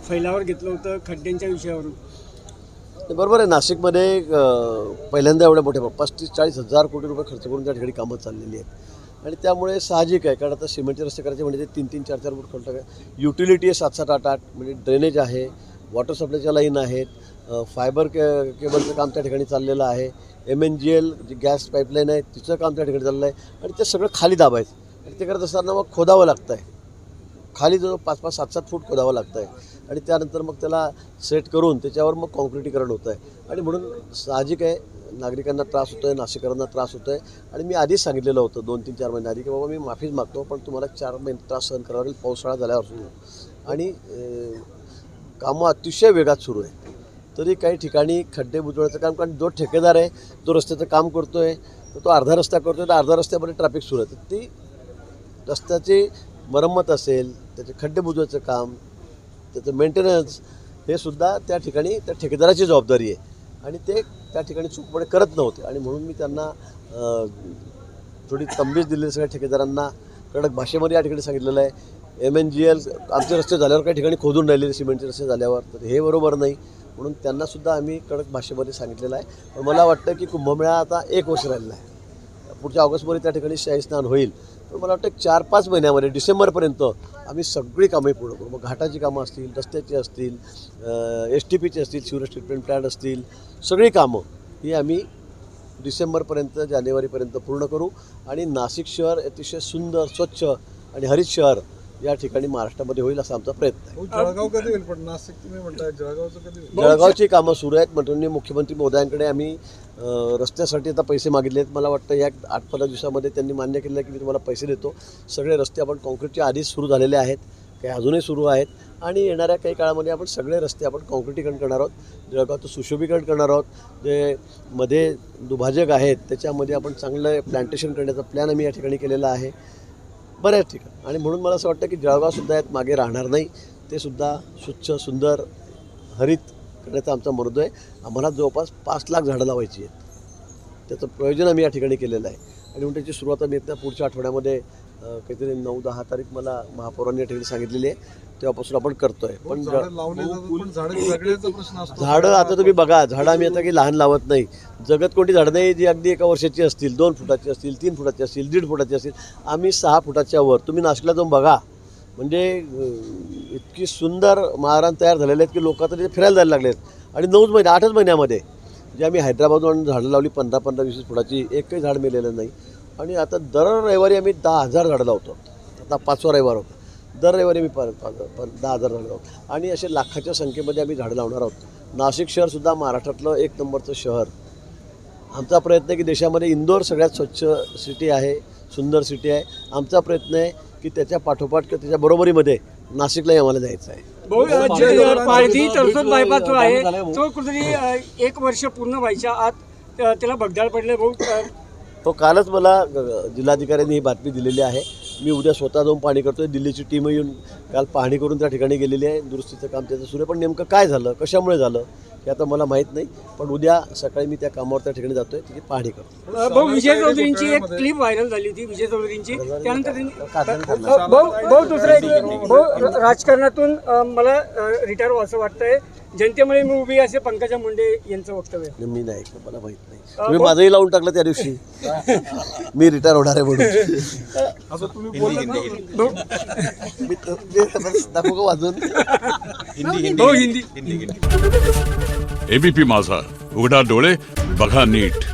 फैलावर घेतलं होतं खड्ड्यांच्या विषयावरून. बरोबर आहे. नाशिकमध्ये पहिल्यांदा एवढ्या मोठ्या 35-40 हजार कोटी रुपये खर्च करून त्या ठिकाणी कामं चाललेली आहेत आणि त्यामुळे साहजिक आहे. कारण आता सिमेंटचे रस्ते करायचे म्हणजे ते 3-3, 4-4 फूट खर्च आहे. युटिलिटी आहे 7-7, 8-8 म्हणजे ड्रेनेज आहे, वॉटर सप्लायच्या लाईन आहेत, फायबर केबलचं काम त्या ठिकाणी चाललेलं आहे, MNGL जी गॅस पाईपलाईन आहे तिचं काम त्या ठिकाणी चाललं आहे आणि ते सगळं खाली दाबायचं आणि ते करत असताना मग खोदावं लागतं आहे. खाली जवळ 5-5, 7-7 फूट खोदावं लागतं आहे आणि त्यानंतर मग त्याला सेट करून त्याच्यावर मग कॉन्क्रिटीकरण होतं आहे आणि म्हणून साहजिक आहे नागरिकांना त्रास होतो आहे, नाशिककरांना त्रास होतो आहे आणि मी आधीच सांगितलेलं होतं 2-3-4 महिने आधी की बाबा मी माफीच मागतो पण तुम्हाला 4 महिने त्रास सहन करावा लागेल पावसाळा झाल्यावर सुरू आणि कामं अतिशय वेगात सुरू आहे. तरी काही ठिकाणी खड्डे बुजवण्याचं काम कारण जो ठेकेदार आहे तो रस्त्याचं काम करतो आहे तर तो अर्धा रस्ता करतो आहे तर अर्धा रस्त्यामध्ये ट्रॅफिक सुरू आहे तर ती रस्त्याची मरम्मत असेल त्याचे खड्डे बुजवायचं काम त्याचं मेंटेनन्स हे सुद्धा त्या ठिकाणी त्या ठेकेदाराची जबाबदारी आहे आणि ते त्या ठिकाणी चूकपणे करत नव्हते आणि म्हणून मी त्यांना थोडी तंबीज दिलेली सगळ्या ठेकेदारांना कडक भाषेमध्ये या ठिकाणी सांगितलेलं आहे. MNGL आमचे रस्ते झाल्यावर काही ठिकाणी खोदून राहिलेले सिमेंटचे रस्ते झाल्यावर तर हे बरोबर नाही म्हणून त्यांनासुद्धा आम्ही कडक भाषेमध्ये सांगितलेलं आहे. पण मला वाटतं की कुंभमेळा आता 1 वर्ष राहिलेला आहे. पुढच्या ऑगस्टमध्ये त्या ठिकाणी शाही स्नान होईल पण मला वाटतं 4-5 महिन्यामध्ये डिसेंबरपर्यंत आम्ही सगळी कामे पूर्ण करू. मग घाटाची कामं असतील, रस्त्याची असतील, STPची असतील, सिवर ट्रीटमेंट प्लॅन्ट असतील, सगळी कामं ही आम्ही डिसेंबरपर्यंत जानेवारीपर्यंत पूर्ण करू आणि नाशिक शहर अतिशय सुंदर स्वच्छ आणि हरित शहर या ठिकाणी महाराष्ट्रामध्ये होईल असा आमचा प्रयत्न आहे. जळगाव कधी होईल पण नाशिक तुम्ही म्हणताय जळगावचं कधी होईल? जळगावची कामं सुरू आहेत. माननीय मुख्यमंत्री महोदयांकडे आम्ही रस्त्यासाठी आता पैसे मागितले आहेत. मला वाटतं या 8-15 दिवसामध्ये त्यांनी मान्य केलं आहे की मी तुम्हाला पैसे देतो. सगळे रस्ते आपण कॉन्क्रीटच्या आधीच सुरू झालेले आहेत, काही अजूनही सुरू आहेत आणि येणाऱ्या काही काळामध्ये आपण सगळे रस्ते आपण कॉन्क्रिटीकरण करणार आहोत. जळगावचं सुशोभीकरण करणार आहोत. जे मध्ये दुभाजक आहेत त्याच्यामध्ये आपण चांगलं प्लॅन्टेशन करण्याचा प्लॅन आम्ही या ठिकाणी केलेला आहे बऱ्याच ठिकाणी आणि म्हणून मला असं वाटतं की जळगावसुद्धा यात मागे राहणार नाही. ते सुद्धा स्वच्छ सुंदर हरित करण्याचा आमचा मनोदय आहे. आम्हाला जवळपास 5 लाख झाडं लावायची आहेत. त्याचं प्रयोजन आम्ही या ठिकाणी केलेलं आहे आणि म्हणून त्याची सुरुवात आम्ही येत्या पुढच्या आठवड्यामध्ये काहीतरी 9-10 तारीख मला महापौरांनी या ठिकाणी सांगितलेली आहे तेव्हापासून आपण करतो आहे. पण झाडं आता तुम्ही बघा झाडं आम्ही आता काही लहान लावत नाही. जगत कोणती झाडं नाही जी अगदी 1 वर्षाची असतील, 2 फुटाची असतील, 3 फुटाची असतील, 1.5 फुटाची असतील. आम्ही 6 फुटाच्या वर तुम्ही नाशिकला जाऊन बघा म्हणजे इतकी सुंदर महारान तयार झालेले आहेत की लोक आता तिथे फिरायला जायला लागले आहेत आणि 9 महिने 8च महिन्यामध्ये जे आम्ही हैदराबादहून झाडं लावली 15-15-20 फुटाची एकही झाड मेलेलं नाही आणि आता दर रविवारी आम्ही 10,000 झाडं लावतो. आता 5वा रविवार होता. दर रविवारी आम्ही 10,000 झाडं लावतो आणि असे लाखाच्या संख्येमध्ये आम्ही झाडं लावणार आहोत. नाशिक शहरसुद्धा महाराष्ट्रातलं 1 नंबरचं शहर. आमचा प्रयत्न आहे की देशामध्ये इंदोर सगळ्यात स्वच्छ सिटी आहे, सुंदर सिटी आहे. आमचा प्रयत्न आहे की त्याच्या पाठोपाठ किंवा त्याच्या बरोबरीमध्ये नाशिकलाही आम्हाला जायचं आहे. पारधी तरसोद बायपास जो आहे तो कुठेतरी 1 वर्ष पूर्ण व्हायच्या आत त्याला भगदाड पडले. तो कालच मला जिल्हाधिकाऱ्यांनी ही बातमी दिलेली आहे. मी उद्या स्वतः जाऊन पाहणी करतो आहे. दिल्लीची टीम येऊन काल पाहणी करून त्या ठिकाणी गेलेली आहे. दुरुस्तीचं काम त्याचं सुरू आहे पण नेमकं काय झालं कशामुळे झालं हे आता मला माहीत नाही. पण उद्या सकाळी मी त्या कामावर त्या ठिकाणी जातोय त्याची पाहणी करतो. भाऊ विजय चौधरींची एक क्लिप व्हायरल झाली होती विजय चौधरींची त्यानंतर दुसरं एक राजकारणातून मला रिटायर व्हावं असं वाटतंय जनतेमुळे मी उभी असे पंकजा मुंडे यांचं वक्तव्य. मी नाही मला माहीत नाही. तुम्ही माझंही लावून टाकलं त्या दिवशी मी रिटायर होणार आहे म्हणून. दाखवू का वाजून? हिंदी. ABP माझा उघडा डोळे बघा नीट.